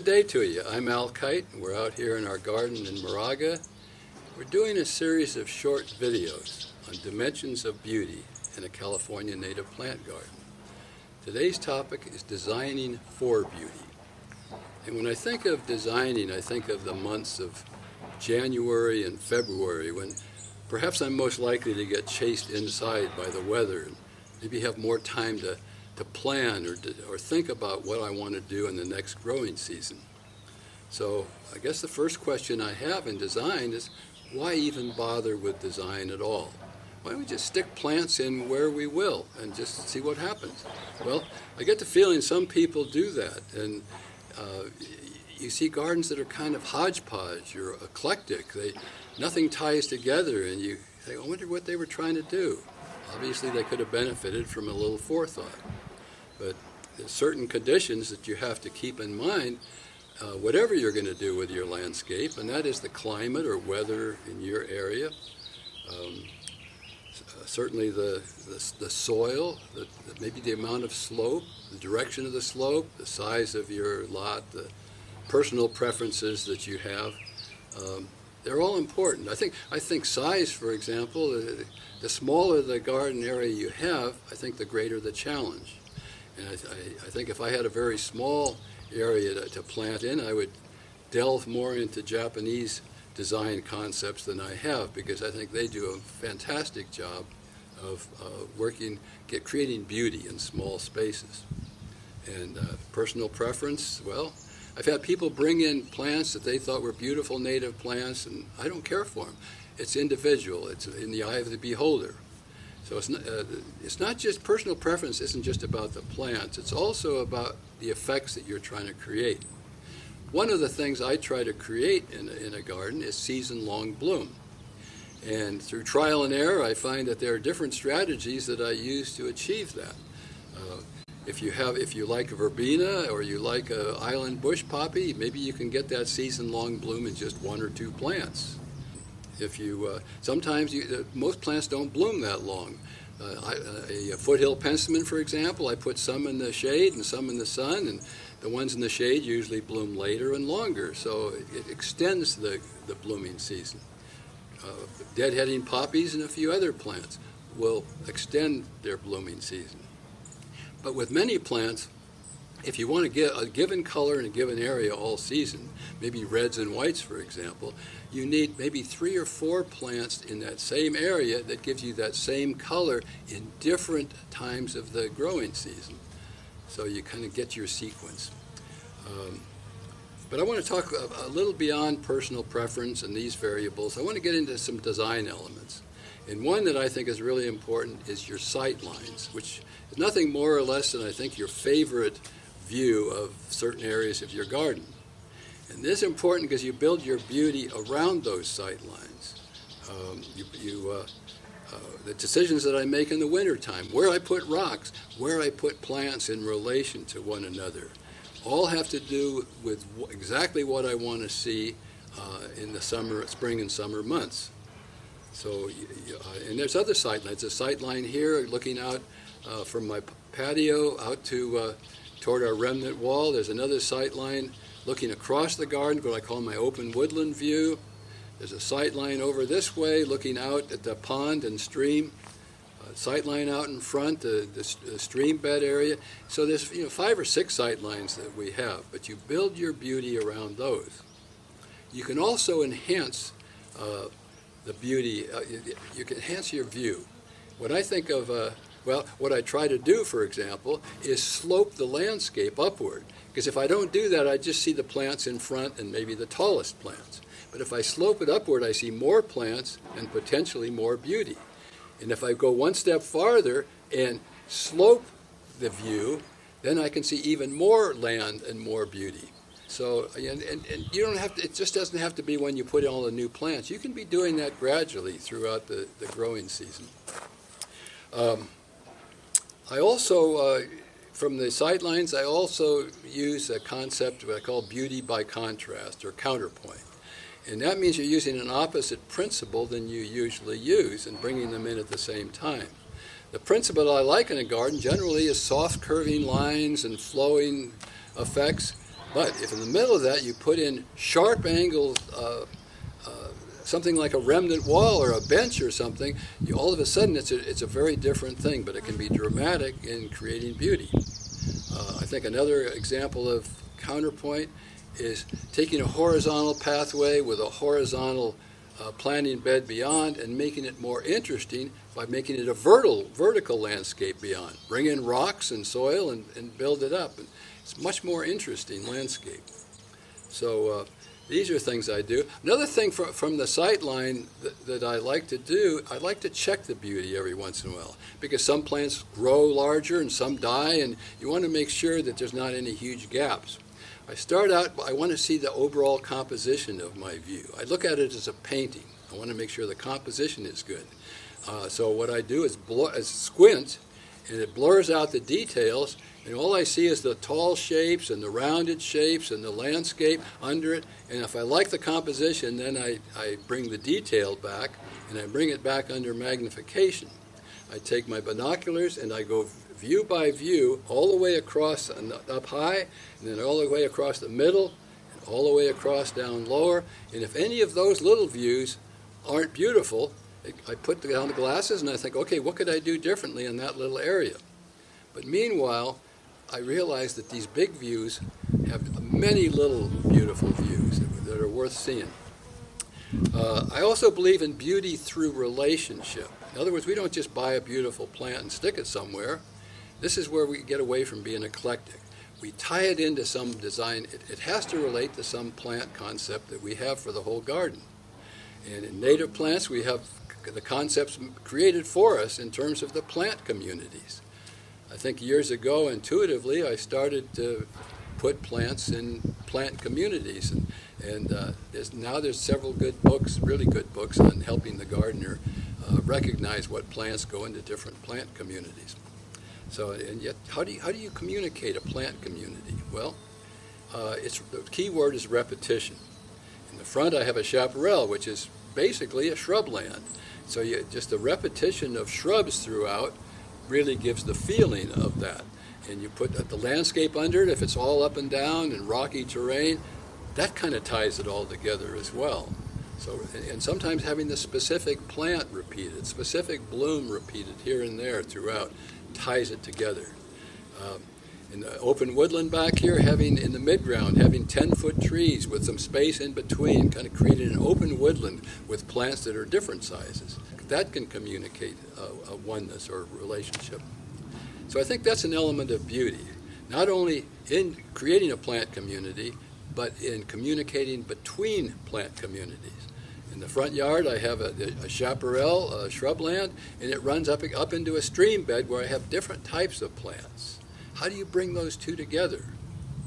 Good day to you. I'm Al Kite, and we're out here in our garden in Moraga. We're doing a series of short videos on dimensions of beauty in a California native plant garden. Today's topic is designing for beauty. And when I think of designing, I think of the months of January and February, when perhaps I'm most likely to get chased inside by the weather and maybe have more time to plan or think about what I want to do in the next growing season. So I guess the first question I have in design is, why even bother with design at all? Why don't we just stick plants in where we will and just see what happens? Well, I get the feeling some people do that, and you see gardens that are kind of hodgepodge or eclectic. Nothing ties together, and you think, I wonder what they were trying to do. Obviously, they could have benefited from a little forethought. But there's certain conditions that you have to keep in mind, whatever you're going to do with your landscape, and that is the climate or weather in your area. Certainly the soil, maybe the amount of slope, the direction of the slope, the size of your lot, the personal preferences that you have. They're all important. I think size, for example, the smaller the garden area you have, I think the greater the challenge. And I think if I had a very small area to plant in, I would delve more into Japanese design concepts than I have, because I think they do a fantastic job of creating beauty in small spaces. And personal preference, well, I've had people bring in plants that they thought were beautiful native plants, and I don't care for them. It's individual. It's in the eye of the beholder. So it's not just personal preference. Isn't just about the plants. It's also about the effects that you're trying to create. One of the things I try to create in a garden is season-long bloom. And through trial and error, I find that there are different strategies that I use to achieve that. If you like a verbena or you like an island bush poppy, maybe you can get that season-long bloom in just one or two plants. Sometimes most plants don't bloom that long. A foothill penstemon, for example, I put some in the shade and some in the sun, and the ones in the shade usually bloom later and longer, so it extends the blooming season. Deadheading poppies and a few other plants will extend their blooming season. But with many plants, if you want to get a given color in a given area all season, maybe reds and whites, for example, you need maybe 3 or 4 plants in that same area that gives you that same color in different times of the growing season. So you kind of get your sequence. But I want to talk a little beyond personal preference and these variables. I want to get into some design elements. And one that I think is really important is your sight lines, which is nothing more or less than, I think, your favorite view of certain areas of your garden. And this is important because you build your beauty around those sight lines. The decisions that I make in the wintertime, where I put rocks, where I put plants in relation to one another, all have to do with exactly what I want to see in the spring and summer months. So, and there's other sight lines. A sight line here looking out from my patio out toward our remnant wall. There's another sight line looking across the garden, what I call my open woodland view. There's a sight line over this way looking out at the pond and stream. Sight line out in front, the stream bed area. So there's 5 or 6 sight lines that we have, but you build your beauty around those. You can also enhance the beauty. You can enhance your view. When I think of what I try to do, for example, is slope the landscape upward. Because if I don't do that, I just see the plants in front and maybe the tallest plants. But if I slope it upward, I see more plants and potentially more beauty. And if I go one step farther and slope the view, then I can see even more land and more beauty. So, and you don't have to, it just doesn't have to be when you put in all the new plants. You can be doing that gradually throughout the growing season. I also, from the sightlines, I also use a concept what I call beauty by contrast or counterpoint. And that means you're using an opposite principle than you usually use and bringing them in at the same time. The principle I like in a garden generally is soft curving lines and flowing effects. But if in the middle of that you put in sharp angles, something like a remnant wall or a bench or something, all of a sudden it's a very different thing, but it can be dramatic in creating beauty. I think another example of counterpoint is taking a horizontal pathway with a horizontal planting bed beyond and making it more interesting by making it a vertical landscape beyond. Bring in rocks and soil and build it up. And it's much more interesting landscape. So these are things I do. Another thing from the sight line that I like to do, I like to check the beauty every once in a while, because some plants grow larger and some die, and you want to make sure that there's not any huge gaps. I start out, I want to see the overall composition of my view. I look at it as a painting. I want to make sure the composition is good. So what I do is squint, and it blurs out the details, and all I see is the tall shapes and the rounded shapes and the landscape under it. And if I like the composition, then I bring the detail back, and I bring it back under magnification. I take my binoculars and I go view by view all the way across and up high, and then all the way across the middle, and all the way across down lower. And if any of those little views aren't beautiful, I put down the glasses and I think, okay, what could I do differently in that little area? But meanwhile, I realize that these big views have many little beautiful views that are worth seeing. I also believe in beauty through relationship. In other words, we don't just buy a beautiful plant and stick it somewhere. This is where we get away from being eclectic. We tie it into some design. It has to relate to some plant concept that we have for the whole garden. And in native plants, we have the concepts created for us in terms of the plant communities. I think years ago, intuitively, I started to put plants in plant communities. And there's several good books, really good books, on helping the gardener recognize what plants go into different plant communities. So, and yet, how do you communicate a plant community? Well, the key word is repetition. In the front, I have a chaparral, which is basically a shrubland. So just the repetition of shrubs throughout really gives the feeling of that. And you put the landscape under it, if it's all up and down and rocky terrain, that kind of ties it all together as well. So, and sometimes having the specific plant repeated, specific bloom repeated here and there throughout, ties it together. In the open woodland back here, in the midground, having 10-foot trees with some space in between, kind of creating an open woodland with plants that are different sizes. That can communicate a oneness or relationship. So I think that's an element of beauty, not only in creating a plant community, but in communicating between plant communities. In the front yard, I have a chaparral, a shrubland, and it runs up into a stream bed where I have different types of plants. How do you bring those two together?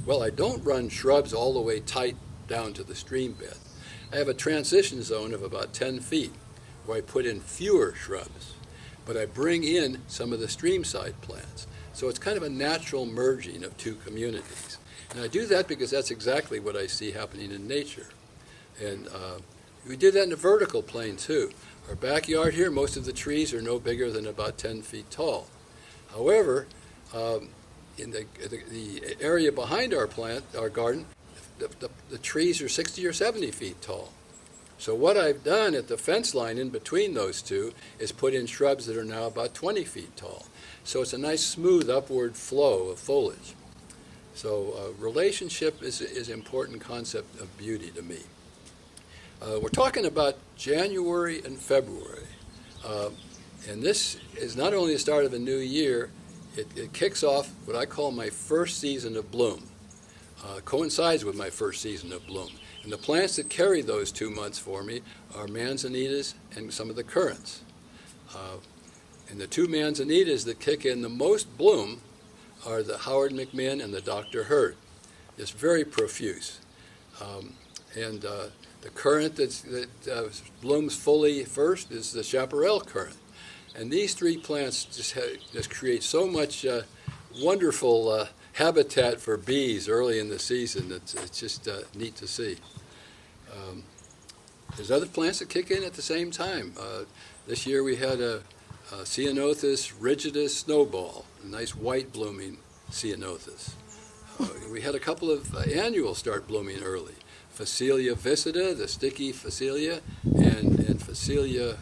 Well, I don't run shrubs all the way tight down to the stream bed. I have a transition zone of about 10 feet where I put in fewer shrubs, but I bring in some of the streamside plants. So it's kind of a natural merging of two communities. And I do that because that's exactly what I see happening in nature. And we did that in a vertical plane too. Our backyard here, most of the trees are no bigger than about 10 feet tall. However, in the area behind our garden, the trees are 60 or 70 feet tall. So what I've done at the fence line in between those two is put in shrubs that are now about 20 feet tall. So it's a nice smooth upward flow of foliage. So relationship is an important concept of beauty to me. We're talking about January and February. And this is not only the start of a new year, it kicks off what I call my first season of bloom. Coincides with my first season of bloom. And the plants that carry those 2 months for me are Manzanitas and some of the currants. And the two Manzanitas that kick in the most bloom are the Howard McMinn and the Dr. Hurd. It's very profuse. The currant that blooms fully first is the chaparral currant. And these three plants just create so much wonderful habitat for bees early in the season. It's just neat to see. There's other plants that kick in at the same time. This year we had a Ceanothus rigidus snowball, a nice white blooming Ceanothus. We had a couple of annuals start blooming early. Phacelia viscida, the sticky phacelia, and Phacelia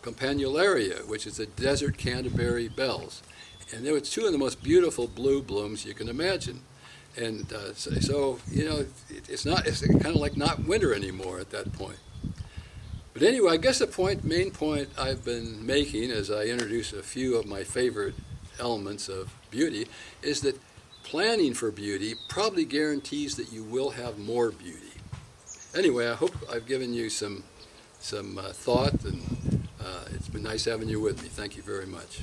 campanularia, which is the desert Canterbury bells. And they were two of the most beautiful blue blooms you can imagine. And it's kind of like not winter anymore at that point. But anyway, I guess the main point I've been making as I introduce a few of my favorite elements of beauty is that planning for beauty probably guarantees that you will have more beauty. Anyway, I hope I've given you some thought, and it's been nice having you with me. Thank you very much.